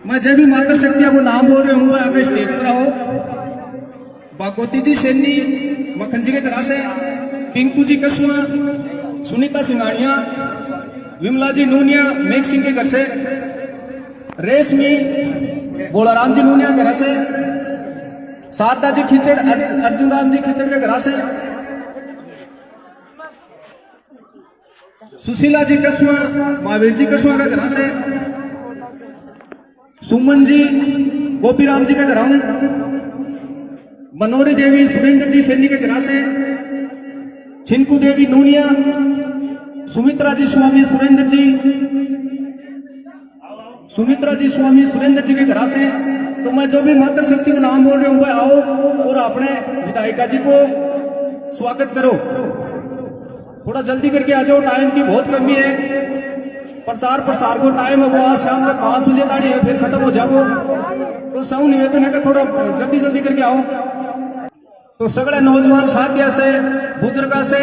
मैं जब भी मातृ शक्तिया को नाम बोल रहे हूँ अगर स्टेज पर आओ। बागोती जी सेनी मक्खन जी के घर से, पिंकू जी कसुआ, सुनीता सिंघानिया, विमला जी नूनिया मेघ सिंह के घर से, रेशमी बोलाराम जी नूनिया घर से, शारदा जी खिचड़, अर्जुन राम जी खिचड़ के घर से, सुशीला जी कसुआ, महावीर जी कसुआ का घर से, सुमन जी गोपीराम जी का घर, मनोरी देवी सुरेंद्र जी सैनी के घर से, छिनकू देवी नूनिया, सुमित्रा जी स्वामी सुरेंद्र जी के घर से। तो मैं जो भी मातृ शक्ति को नाम बोल रहे हूँ वो आओ और अपने विधायिका जी को स्वागत करो। थोड़ा जल्दी करके आ जाओ, टाइम की बहुत कमी है। प्रचार प्रसार को टाइम है वो आज शाम को 5 बजे ताड़ी है, फिर खत्म हो जाओ। तो सब निवेदन है कि थोड़ा जल्दी जल्दी करके आओ। तो सगड़े नौजवान साथियों से, बुजुर्गों से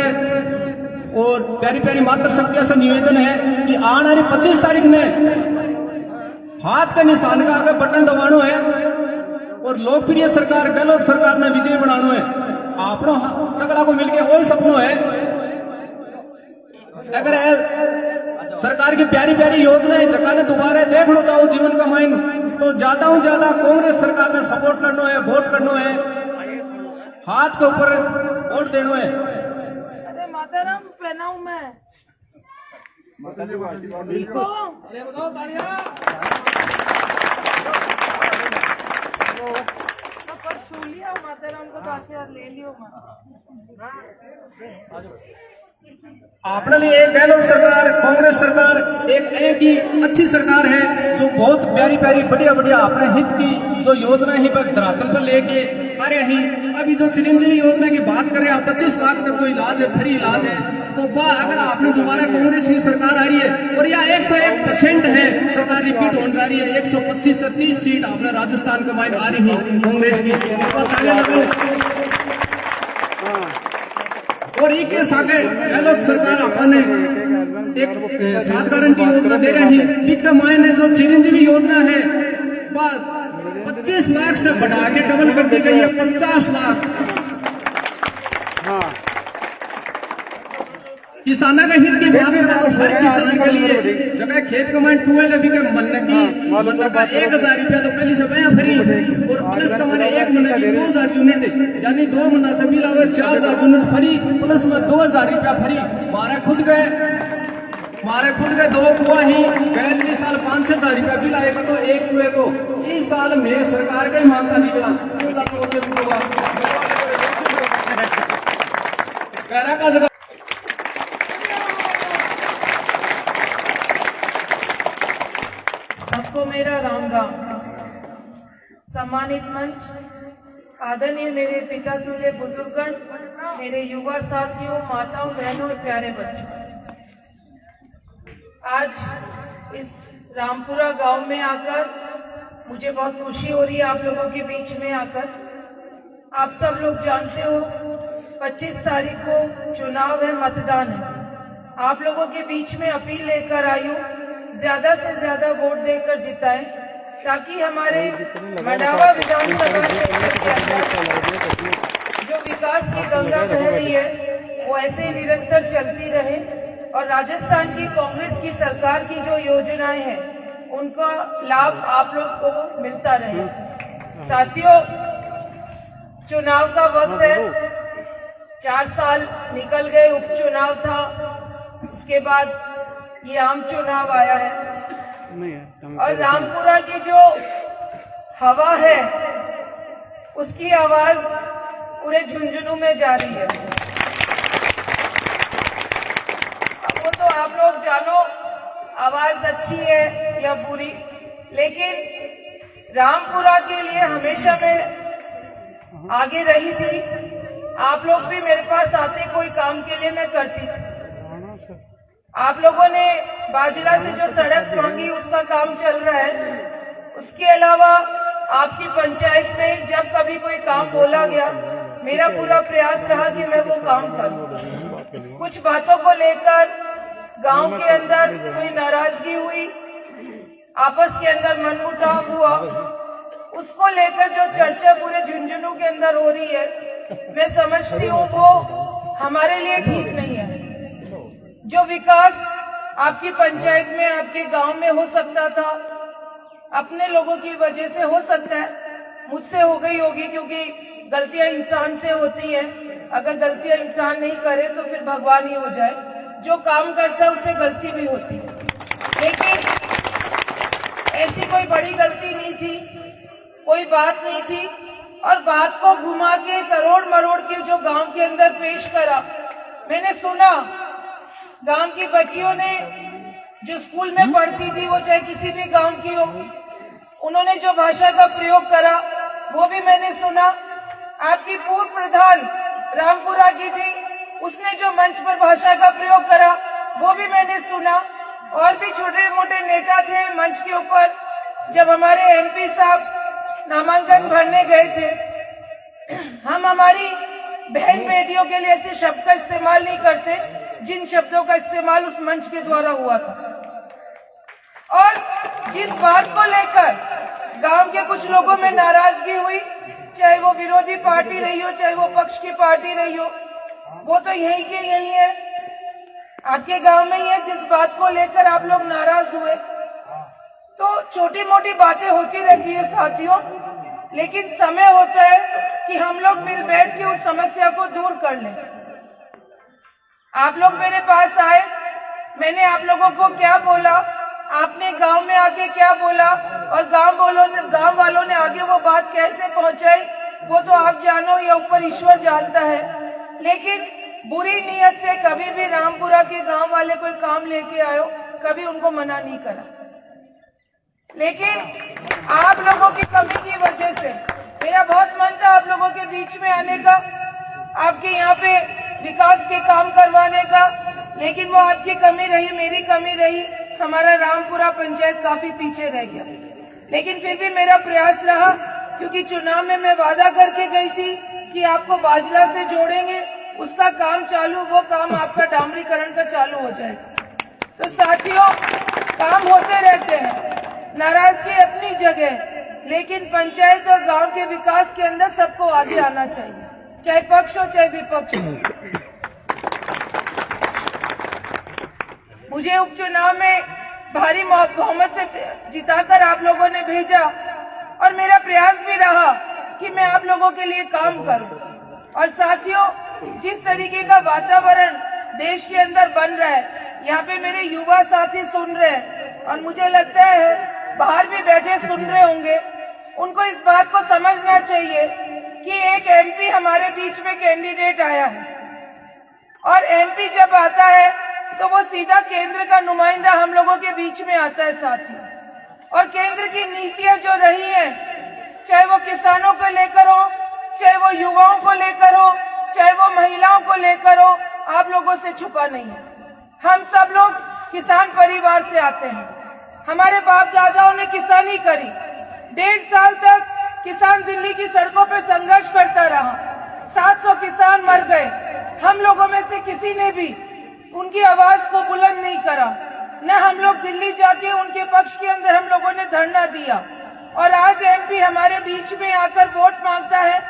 और प्यारी प्यारी मातृ शक्तियों से निवेदन है कि आने वाली 25 तारीख ने हाथ के निशान का आगे बटन दबानो है और लोकप्रिय सरकार गहलोत सरकार ने विजय बनानो है। आपनो सगड़ा को मिलके वही सपनो है। अगर सरकार की प्यारी प्यारी योजनाएं जगह दोबारा देखना चाहो जीवन का माइन, तो ज्यादा से ज्यादा कांग्रेस सरकार ने सपोर्ट करना है, वोट करना है, हाथ के ऊपर वोट देना है। अरे माताराम पहनाऊं मैं बताओ तालियां। छू लिया माताराम को, तो आशीर्वाद ले लियो। अपने लिए एक गहलोत सरकार, कांग्रेस सरकार एक ही अच्छी सरकार है जो बहुत प्यारी प्यारी बढ़िया बढ़िया अपने हित की जो योजना ही पर धरातल पर लेके आ रहे हैं। अभी जो चिरंजीवी योजना की बात कर रहे हैं, 25 लाख तक कोई इलाज है, फ्री इलाज है। तो अगर आपने दोबारा कांग्रेस की सरकार आ रही है और यह 101% है, सरकार रिपीट होने जा रही है, 125 से 30 सीट आपने राजस्थान के माइन आ रही है कांग्रेस की। और एक आगे गहलोत सरकार अपने एक 7 गारंटी योजना दे रही है। इसका मायने जो चिरंजीवी योजना है बस 25 लाख से बढ़ा के डबल कर दी गई है, 50 लाख। किसानों के हित की बात करें तो हर किसान के लिए जगह खेत कमाई 12 अभी के महीने का 1000 रुपया तो पहले से बया फ्री, और प्लस कमाने 1 महीने की 2000 यूनिट, यानी 2 महीना से मिला हुआ 4000 यूनिट फ्री, प्लस में 2000 रुपया फ्री। हमारे खुद के 2 कुआ ही पहले साल 5-6 हजार रुपया बिल आएगा, तो एक कुएं को इस साल में सरकार का ही मानता निकला। का जगह सबको मेरा राम राम। सम्मानित मंच, आदरणीय मेरे पिता तुल्य बुजुर्गण, मेरे युवा साथियों, माताओं, बहनों और प्यारे बच्चों, आज इस रामपुरा गांव में आकर मुझे बहुत खुशी हो रही है। आप लोगों के बीच में आकर, आप सब लोग जानते हो 25 तारीख को चुनाव है, मतदान है। आप लोगों के बीच में अपील लेकर आई हूँ, ज्यादा से ज्यादा वोट देकर जिताएं, ताकि हमारे मंडावा विधानसभा क्षेत्र के अंदर जो विकास की गंगा बह रही है वो ऐसे निरंतर चलती रहे और राजस्थान की कांग्रेस की सरकार की जो योजनाएं हैं उनका लाभ आप लोग को मिलता रहे। साथियों, चुनाव का वक्त है, 4 साल निकल गए, उपचुनाव था, उसके बाद ये आम चुनाव आया है, और रामपुरा की जो हवा है उसकी आवाज पूरे झुंझुनू में जा रही है। अब वो तो आप लोग जानो आवाज अच्छी है या बुरी, लेकिन रामपुरा के लिए हमेशा मैं आगे रही थी। आप लोग भी मेरे पास आते कोई काम के लिए, मैं करती थी। आप लोगों ने बाजरा से जो सड़क मांगी उसका काम चल रहा है। उसके अलावा आपकी पंचायत में जब कभी कोई काम बोला गया, मेरा पूरा प्रयास रहा कि मैं वो काम करूं। कुछ बातों को लेकर गांव के अंदर कोई नाराजगी हुई आपस के अंदर मनमुटाव हुआ, उसको लेकर जो चर्चा पूरे झुंझुनू के अंदर हो रही है, मैं समझती हूँ वो हमारे लिए ठीक नहीं है। जो विकास आपकी पंचायत में, आपके गांव में हो सकता था, अपने लोगों की वजह से हो सकता है, मुझसे हो गई होगी, क्योंकि गलतियां इंसान से होती हैं। अगर गलतियां इंसान नहीं करे तो फिर भगवान ही हो जाए। जो काम करता है उससे गलती भी होती है, लेकिन ऐसी कोई बड़ी गलती नहीं थी, कोई बात नहीं थी। और बात को घुमा के तरोड़ मरोड़ के जो गांव के अंदर पेश करा, मैंने सुना गांव की बच्चियों ने जो स्कूल में पढ़ती थी, वो चाहे किसी भी गांव की हो, उन्होंने जो भाषा का प्रयोग करा वो भी मैंने सुना। आपकी पूर्व प्रधान रामपुरा की थी, उसने जो मंच पर भाषा का प्रयोग करा वो भी मैंने सुना। और भी छोटे मोटे नेता थे मंच के ऊपर। जब हमारे एमपी साहब नामांकन भरने गए थे, हम हमारी बहन बेटियों के लिए ऐसे शब्द का इस्तेमाल नहीं करते जिन शब्दों का इस्तेमाल उस मंच के द्वारा हुआ था। और जिस बात को लेकर गांव के कुछ लोगों में नाराजगी हुई, चाहे वो विरोधी पार्टी रही हो, चाहे वो पक्ष की पार्टी रही हो, वो तो यही के यही है, आपके गांव में ही है। जिस बात को लेकर आप लोग नाराज हुए, तो छोटी मोटी बातें होती रहती है साथियों, लेकिन समय होता है कि हम लोग मिल बैठ के उस समस्या को दूर कर लें। आप लोग मेरे पास आए, मैंने आप लोगों को क्या बोला, आपने गांव में आके क्या बोला, और गांव वालों ने आगे वो बात कैसे पहुंचाई, वो तो आप जानो या ऊपर ईश्वर जानता है। लेकिन बुरी नीयत से कभी भी रामपुरा के गांव वाले कोई काम लेके आयो, कभी उनको मना नहीं करा। लेकिन आप लोगों की कमी की वजह से मेरा बहुत मन था आप लोगों के बीच में आने का, आपके यहाँ पे विकास के काम करवाने का, लेकिन वो आपकी कमी रही, मेरी कमी रही। हमारा रामपुरा पंचायत काफी पीछे रह गया, लेकिन फिर भी मेरा प्रयास रहा, क्योंकि चुनाव में मैं वादा करके गई थी कि आपको बाजला से जोड़ेंगे, उसका काम चालू, वो काम आपका डामरीकरण का चालू हो जाएगा। तो साथियों, काम होते रहते हैं, नाराजगी अपनी जगह, लेकिन पंचायत और गांव के विकास के अंदर सबको आगे आना चाहिए, चाहे पक्ष हो चाहे विपक्ष हो। मुझे उपचुनाव में भारी बहुमत से जिताकर आप लोगों ने भेजा, और मेरा प्रयास भी रहा कि मैं आप लोगों के लिए काम करूं। और साथियों, जिस तरीके का वातावरण देश के अंदर बन रहा है, यहाँ पे मेरे युवा साथी सुन रहे हैं, और मुझे लगता है बाहर भी बैठे सुन रहे होंगे, उनको इस बात को समझना चाहिए कि एक एमपी हमारे बीच में कैंडिडेट आया है, और एमपी जब आता है तो वो सीधा केंद्र का नुमाइंदा हम लोगों के बीच में आता है साथी। और केंद्र की नीतियां जो रही हैं, चाहे वो किसानों को लेकर हो, चाहे वो युवाओं को लेकर हो, चाहे वो महिलाओं को लेकर हो, आप लोगों से छुपा नहीं है। हम सब लोग किसान परिवार से आते हैं, हमारे बाप दादाओं ने किसानी करी, 1.5 साल तक किसान दिल्ली की सड़कों पे संघर्ष करता रहा, 700 किसान मर गए। हम लोगों में से किसी ने भी उनकी आवाज को बुलंद नहीं करा, न हम लोग दिल्ली जाके उनके पक्ष के अंदर हम लोगों ने धरना दिया। और आज एमपी हमारे बीच में आकर वोट मांगता है।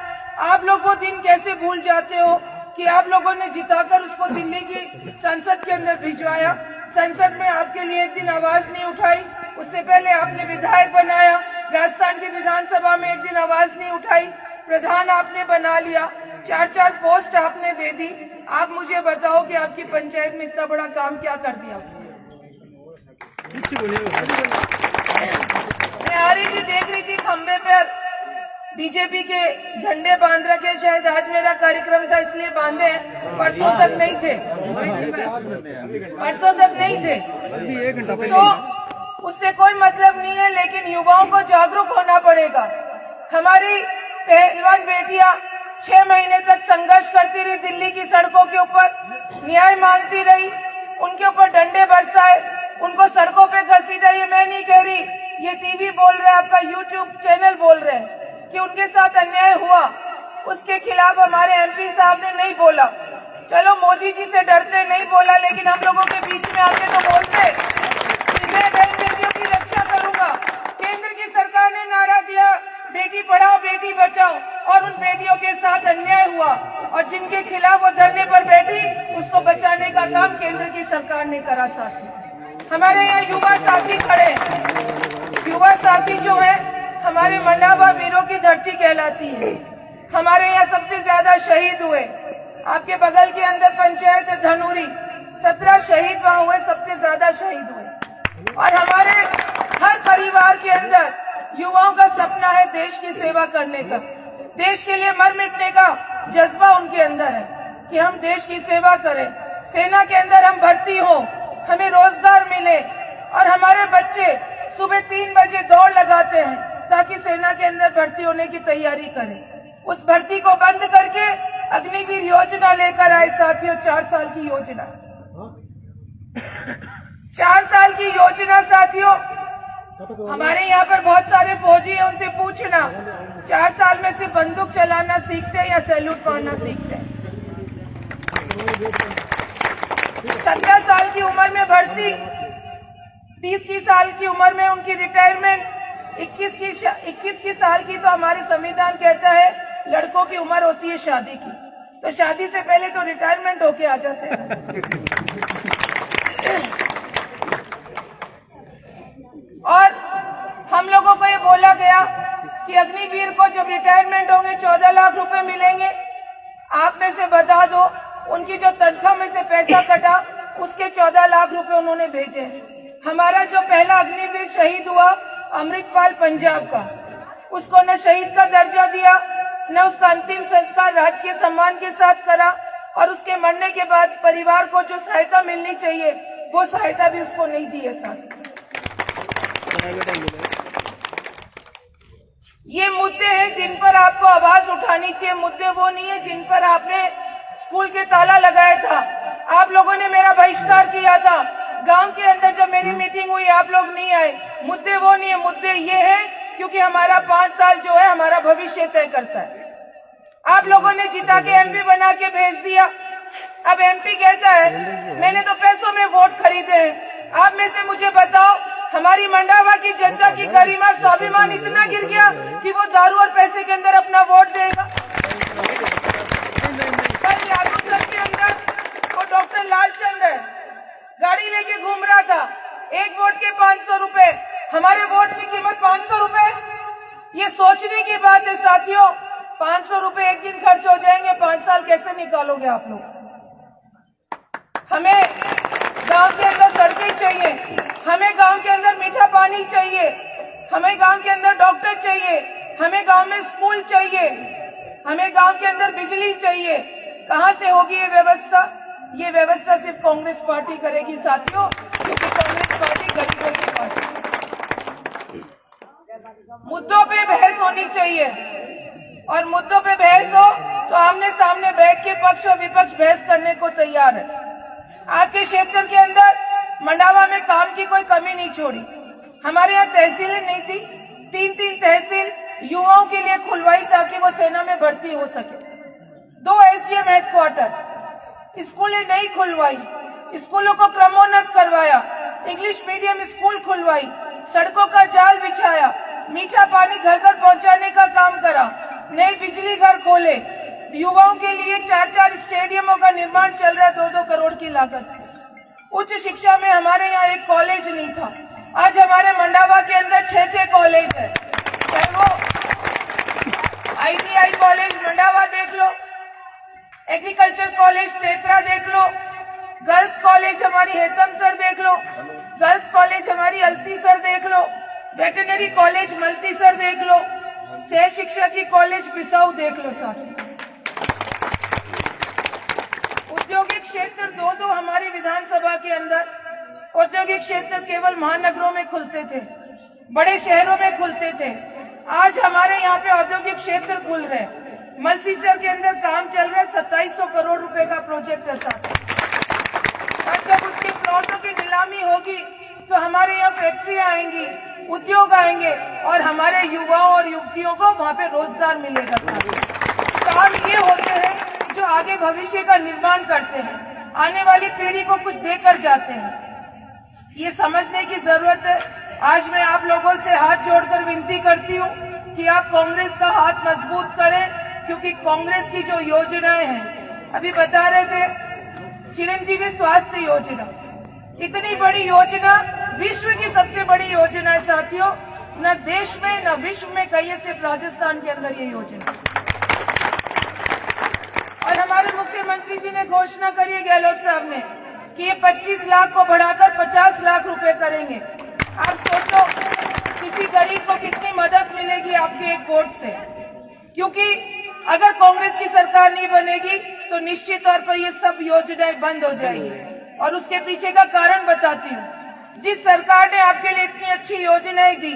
आप लोग वो दिन कैसे भूल जाते हो कि आप लोगों ने जिताकर उसको दिल्ली की संसद के अंदर भिजवाया। संसद में आपके लिए एक दिन आवाज नहीं उठाई, उससे पहले आपने विधायक बनाया, राजस्थान की विधानसभा में एक दिन आवाज नहीं उठाई, प्रधान आपने बना लिया, 4-4 पोस्ट आपने दे दी। आप मुझे बताओ कि आपकी पंचायत में इतना बड़ा काम क्या कर दिया उसने। मैं आ रही थी, देख रही थी खंबे पर बीजेपी के झंडे बांध रखे, शायद आज मेरा कार्यक्रम था इसलिए बांधे हैं, परसों तक नहीं थे, परसों तक नहीं थे, तो उससे कोई मतलब नहीं है। लेकिन युवाओं को जागरूक होना पड़ेगा। हमारी पहलवान बेटियां 6 महीने तक संघर्ष करती रही, दिल्ली की सड़कों के ऊपर न्याय मांगती रही, उनके ऊपर डंडे बरसाए, उनको सड़कों पे घसीटा। ये मैं नहीं कह रही, ये टीवी बोल रहा है, आपका यूट्यूब चैनल बोल रहे हैं कि उनके साथ अन्याय हुआ, उसके खिलाफ हमारे एमपी साहब ने नहीं बोला। चलो मोदी जी से डरते नहीं बोला, लेकिन हम लोगों के बीच में आके तो बोलते कि मैं बहन बेटियों की रक्षा करूंगा। जिनके खिलाफ वो धरने पर बैठी, उसको बचाने का काम केंद्र की सरकार ने करा। साथी हमारे यहाँ युवा साथी खड़े हैं। युवा साथी जो है हमारे मंडावा वीरों की धरती कहलाती है। हमारे यहाँ सबसे ज्यादा शहीद हुए। आपके बगल के अंदर पंचायत है धनूरी, 17 शहीद वहां हुए, सबसे ज्यादा शहीद हुए। और हमारे हर परिवार के अंदर युवाओं का सपना है देश की सेवा करने का, देश के लिए मर मिटने का जज्बा उनके अंदर है कि हम देश की सेवा करें, सेना के अंदर हम भर्ती हो, हमें रोजगार मिले और हमारे बच्चे सुबह 3 बजे दौड़ लगाते हैं ताकि सेना के अंदर भर्ती होने की तैयारी करें। उस भर्ती को बंद करके अग्निवीर योजना लेकर आए साथियों, 4 साल की योजना। 4 साल की योजना साथियों, हमारे यहाँ पर बहुत सारे फौजी हैं, उनसे पूछना 4 साल में सिर्फ बंदूक चलाना सीखते हैं या सैल्यूट मारना सीखते हैं? 17 साल की उम्र में भर्ती, 20 की साल की उम्र में उनकी रिटायरमेंट, 21 की साल की तो हमारे संविधान कहता है लड़कों की उम्र होती है शादी की, तो शादी से पहले तो रिटायरमेंट होके आ जाते हैं। और हम लोगों को ये बोला गया कि अग्निवीर को जब रिटायरमेंट होंगे 14 लाख रुपए मिलेंगे। आप में से बता दो, उनकी जो तनख्वाह में से पैसा कटा उसके 14 लाख रुपए उन्होंने भेजे। हमारा जो पहला अग्निवीर शहीद हुआ अमृतपाल पंजाब का, उसको न शहीद का दर्जा दिया, न उसका अंतिम संस्कार राजकीय सम्मान के साथ करा, और उसके मरने के बाद परिवार को जो सहायता मिलनी चाहिए वो सहायता भी उसको नहीं दी है। साथ ये मुद्दे हैं जिन पर आपको आवाज उठानी चाहिए। मुद्दे वो नहीं है जिन पर आपने स्कूल के ताला लगाया था, आप लोगों ने मेरा बहिष्कार किया था, गांव के अंदर जब मेरी मीटिंग हुई आप लोग नहीं आए। मुद्दे वो नहीं है, मुद्दे ये है क्योंकि हमारा 5 साल जो है हमारा भविष्य तय करता है। आप लोगों ने जिता के एमपी बना के भेज दिया। अब एमपी कहता है मैंने तो पैसों में वोट खरीदे हैं। आप में से मुझे बताओ, हमारी मंडावा की जनता की गरिमा और स्वाभिमान इतना गिर गया कि वो दारू और पैसे के अंदर अपना वोट देगा? कल यादव के अंदर वो डॉक्टर लालचंद है, गाड़ी लेके घूम रहा था, एक वोट के 500 रुपए। हमारे वोट की कीमत 500 रुपए। ये सोचने की बात है साथियों, 500 रुपए एक दिन खर्च हो जाएंगे, 5 साल कैसे निकालोगे आप लोग? हमें गांव के अंदर सड़कें चाहिए, हमें गांव के अंदर मीठा पानी चाहिए, हमें गांव के अंदर डॉक्टर चाहिए, हमें गांव में स्कूल चाहिए, हमें गांव के अंदर बिजली चाहिए। कहां से होगी ये व्यवस्था? ये व्यवस्था सिर्फ कांग्रेस पार्टी करेगी साथियों, क्योंकि कांग्रेस पार्टी गरीबों की पार्टी। मुद्दों पे बहस होनी चाहिए, और मुद्दों पे बहस हो तो आमने सामने बैठ के पक्ष और विपक्ष बहस करने को तैयार है। आपके क्षेत्र के अंदर मंडावा में काम की कोई कमी नहीं छोड़ी। हमारे यहाँ तहसीलें नहीं थी, 3 तहसील युवाओं के लिए खुलवाई ताकि वो सेना में भर्ती हो सके। 2 एसडीएम हेडक्वार्टर, स्कूलें नहीं खुलवाई, स्कूलों को क्रमोन्नत करवाया, इंग्लिश मीडियम स्कूल खुलवाई, सड़कों का जाल बिछाया, मीठा पानी घर घर पहुंचाने का काम करा, नए बिजली घर खोले, युवाओं के लिए 4 स्टेडियमों का निर्माण चल रहा है 2-2 करोड़ की लागत से। उच्च शिक्षा में हमारे यहाँ एक कॉलेज नहीं था, आज हमारे मंडावा के अंदर 6 कॉलेज है। चाहे वो ITI कॉलेज मंडावा देख लो, एग्रीकल्चर कॉलेज तेतरा देख लो, गर्ल्स कॉलेज हमारी हेतमसर देख लो, गर्ल्स कॉलेज हमारी अलसीसर देख लो, वेटरनरी कॉलेज मलसीसर देख लो, सह शिक्षा की कॉलेज बिसाऊ देख लो। साथ औद्योगिक क्षेत्र 2 हमारी विधानसभा के अंदर औद्योगिक क्षेत्र केवल महानगरों में खुलते थे, बड़े शहरों में खुलते थे। आज हमारे यहाँ पे औद्योगिक क्षेत्र खुल रहे हैं। मलसीसर के अंदर काम चल रहा है, 2700 करोड़ रुपए का प्रोजेक्ट है साथ। और जब उसके प्लॉटों की नीलामी होगी तो हमारे यहाँ फैक्ट्रियां आएंगी, उद्योग आएंगे और हमारे युवाओं और युवतियों को वहाँ पे रोजगार मिलेगा। काम ये होते हैं जो आगे भविष्य का निर्माण करते हैं, आने वाली पीढ़ी को कुछ देकर जाते हैं। ये समझने की जरूरत है। आज मैं आप लोगों से हाथ जोड़कर विनती करती हूँ कि आप कांग्रेस का हाथ मजबूत करें, क्योंकि कांग्रेस की जो योजनाएं हैं अभी बता रहे थे चिरंजीवी स्वास्थ्य योजना, इतनी बड़ी योजना, विश्व की सबसे बड़ी योजना है साथियों। न देश में न विश्व में कहीं है, सिर्फ राजस्थान के अंदर ये योजना। और हमारे मुख्यमंत्री जी ने घोषणा करी है, गहलोत साहब ने, कि ये 25 लाख को बढ़ाकर 50 लाख रुपए करेंगे। आप सोचो किसी गरीब को कितनी मदद मिलेगी आपके एक वोट से। क्योंकि अगर कांग्रेस की सरकार नहीं बनेगी तो निश्चित तौर पर ये सब योजनाएं बंद हो जाएगी। और उसके पीछे का कारण बताती हूँ। जिस सरकार ने आपके लिए इतनी अच्छी योजनाएं दी,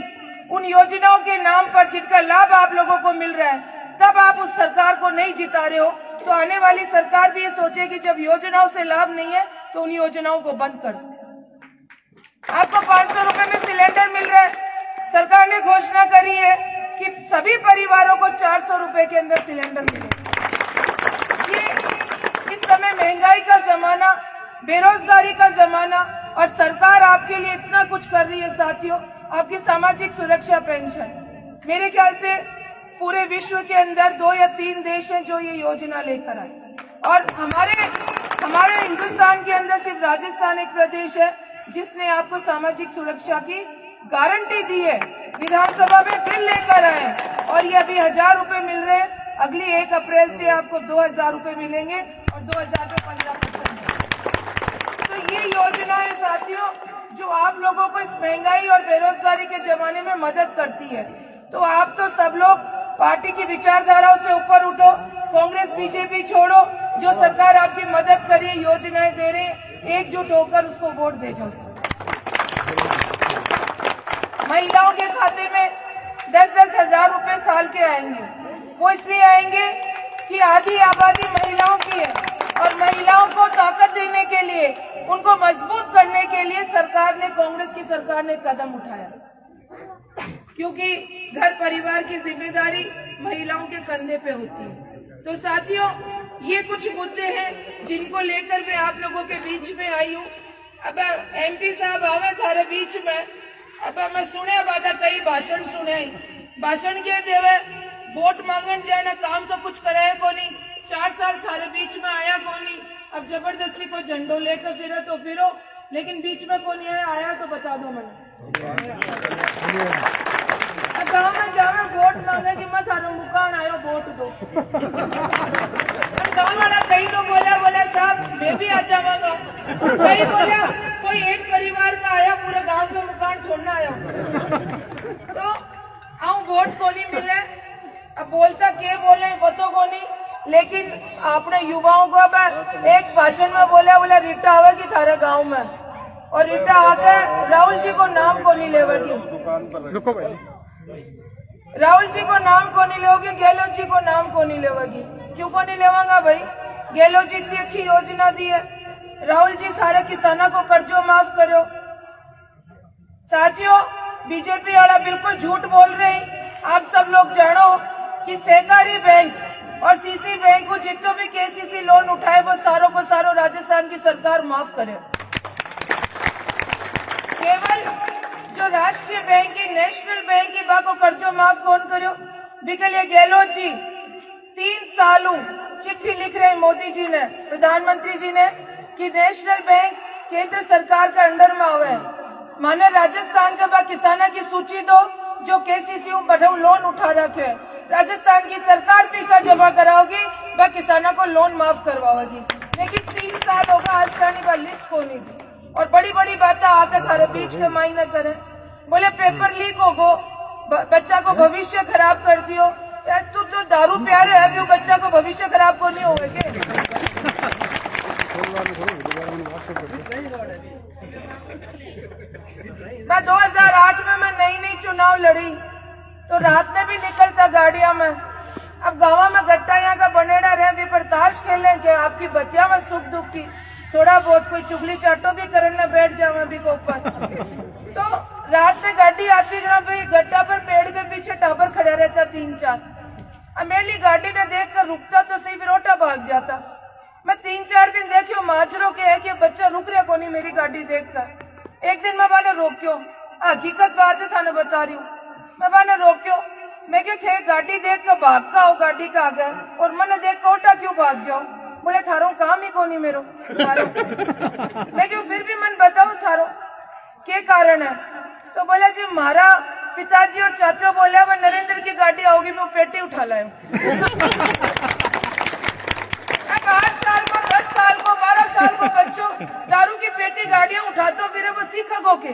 उन योजनाओं के नाम पर जिनका लाभ आप लोगों को मिल रहा है, तब आप उस सरकार को नहीं जिता रहे हो, तो आने वाली सरकार भी ये सोचेगी जब योजनाओं से लाभ नहीं है तो उन योजनाओं को बंद कर दो। आपको 500 रुपए में सिलेंडर मिल रहा है। सरकार ने घोषणा करी है कि सभी परिवारों को 400 रुपए के अंदर सिलेंडर मिलेगा। ये इस समय महंगाई का जमाना, बेरोजगारी का जमाना, और सरकार आपके लिए इतना कुछ कर रही है साथियों। आपकी सामाजिक सुरक्षा पेंशन, मेरे ख्याल से पूरे विश्व के अंदर 2 या 3 देश हैं जो ये योजना लेकर आए। और हमारे हिंदुस्तान के अंदर सिर्फ राजस्थान एक प्रदेश है जिसने आपको सामाजिक सुरक्षा की गारंटी दी है। विधानसभा में बिल लेकर आए और ये अभी 1000 रुपए मिल रहे हैं। अगली 1 अप्रैल से आपको 2000 रुपए मिलेंगे और 2000 पे 15%। तो ये योजना है साथियों जो आप लोगों को इस महंगाई और बेरोजगारी के जमाने में मदद करती है। तो आप तो सब लोग पार्टी की विचारधाराओं से ऊपर उठो, कांग्रेस बीजेपी छोड़ो। जो सरकार आपकी मदद कर रही है, योजनाएं दे रहे हैं, एकजुट होकर उसको वोट दे जाओ। महिलाओं के खाते में 10-10 हजार रुपए साल के आएंगे। वो इसलिए आएंगे कि आधी आबादी महिलाओं की है और महिलाओं को ताकत देने के लिए, उनको मजबूत करने के लिए सरकार ने, कांग्रेस की सरकार ने कदम उठाया। क्योंकि घर परिवार की जिम्मेदारी महिलाओं के कंधे पे होती है। तो साथियों, ये कुछ मुद्दे हैं जिनको लेकर मैं आप लोगों के बीच में आई हूँ। अब MP साहब आवे थारे बीच में, अब मैं सुने बागा कई भाषण सुने, भाषण के देवे, वोट मांगन जाए ना, काम तो कुछ कराया को नहीं। 4 साल थारे बीच में आया को नहीं। अब जबरदस्ती को झंडो लेकर फिरो तो फिरो, लेकिन बीच में कौन आया तो बता दो मैंने। अब गाँव में जावे वोट मांगे कि मत थारो मुकान आयो वोट दो। गाँव वाला कई तो बोला साहब मैं भी आ जाऊंगा। कई बोला कोई एक परिवार का आया, पूरे गांव के मुकान छोड़ना आया। तो आऊं वोट को नहीं मिले। अब बोलता के बोले पतो को नहीं, लेकिन आपने युवाओं को अब एक भाषण में बोला रीटा आवेगी थारे गांव में, और रीटा आकर राहुल जी को नाम को नहीं लेवेगी। राहुल जी को नाम को नहीं लेगी, गहलोत जी को नाम को नहीं लेगी। क्यों को नहीं लेवांगा भाई? गहलोत जी इतनी अच्छी योजना दी है। राहुल जी सारे किसानों को कर्जों माफ करो। साथियों, बीजेपी वाला बिल्कुल झूठ बोल रहे हैं। आप सब लोग जानो कि सहकारी बैंक और CC बैंक को जितने भी KCC लोन उठाए वो सारों को सारों राजस्थान की सरकार माफ करे। केवल जो राष्ट्रीय बैंक की, नेशनल बैंक की बात को कर्जो माफ कौन करो? बिकल ये गहलोत जी 3 सालों चिट्ठी लिख रहे मोदी जी ने, प्रधानमंत्री जी ने, कि नेशनल बैंक केंद्र सरकार के अंडर में आवे। माने राजस्थान के बाद किसानों की सूची दो जो KCC बढ़ाऊ लोन उठा रखे। राजस्थान की सरकार पैसा जमा कराओगी, वह किसानों को लोन माफ करवाओगी। लेकिन 3 साल होगा आज का लिस्ट को नहीं दी, और बड़ी बड़ी बातें आकर थारे बीच के मायने करे। बोले पेपर लीक होगो, बच्चा को भविष्य खराब कर दियो। यार तू जो दारू प्यारे है कि वो बच्चा को भविष्य खराब को नहीं होगा। मैं 2008 में मैं नई चुनाव लड़ी तो रात में भी निकलता गाड़िया में। अब गाँव में गट्टा का बनेड़ा रहे भी प्रताश खेले के आपकी बच्चिया में सुख दुख की थोड़ा बहुत कोई चुगली चाटो भी करने बैठ जावे भी को ऊपर। तो रात में गाड़ी आती जरा भाई गड्ढा पर पेड़ के पीछे टाबर खड़ा रहता 3-4। अब मेरी गाड़ी ने देख कर रुकता तो सही, फिर ओटा भाग जाता। मैं 3-4 दिन देखियो माजरो के है कि बच्चा रुक रहा को नहीं मेरी गाड़ी देख कर। एक दिन मैं बाने रोक्यो, हकीकत बात है थाने बता रही हूँ। मैं बाने रोक्यो, मैं क्यों थे गाड़ी देख कर भाग का हो गाड़ी का आगे, और मैंने देख कर ओटा क्यों भाग जाओ। बोले थारो काम ही कोनी मेरो मैं क्यों फिर भी मन बताओ थारो क्या कारण है। तो बोला जी मारा पिताजी और चाचा बोला वो नरेंद्र की गाड़ी आओगी मैं पेटी उठा लाऊं। 8 साल को 10 साल को 12 साल को बच्चों दारू की पेटी गाड़ियां उठाते हो फिर वो सीखा गो के।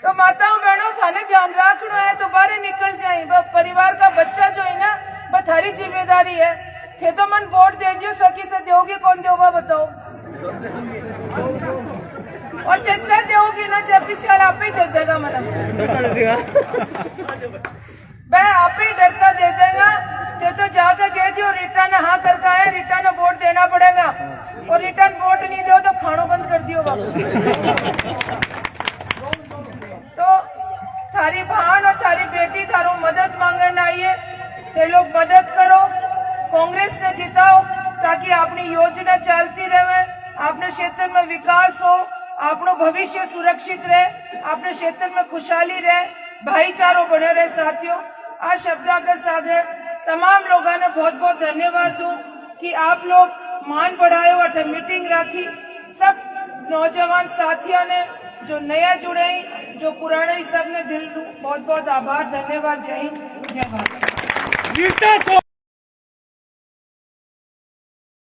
तो माताओं बहनों थाने ध्यान रखना है तो बाहर निकल जाए। परिवार का बच्चा जो है ना वह थारी जिम्मेदारी है। थे तो मन वोट दे दियो सकी से दोगे कौन दोगा बताओ। और जैसे दोगी ना जब भी चढ़ आप ही दे देगा मना वह आप ही डरता दे देगा। तो जाकर कह दियो रिटर्न हाँ करके आए रिटर्न वोट देना पड़ेगा और रिटर्न वोट नहीं दो तो खानो बंद कर दियो तो थारी बहन और थारी बेटी थारो मदद मांगने आई है ते लोग मदद करो कांग्रेस ने जिताओ ताकि अपनी योजना चलती रहे अपने क्षेत्र में विकास हो अपनो भविष्य सुरक्षित रहे अपने क्षेत्र में खुशहाली रहे भाईचारो बने रहे। साथियों आ शब्द के सागे तमाम लोगों ने बहुत बहुत धन्यवाद दूं कि आप लोग मान बढ़ाए और मीटिंग रखी। सब नौजवान साथियों ने जो नया जुड़े जो पुराने सब ने दिल बहुत बहुत आभार धन्यवाद। जय हिंद जय भारत।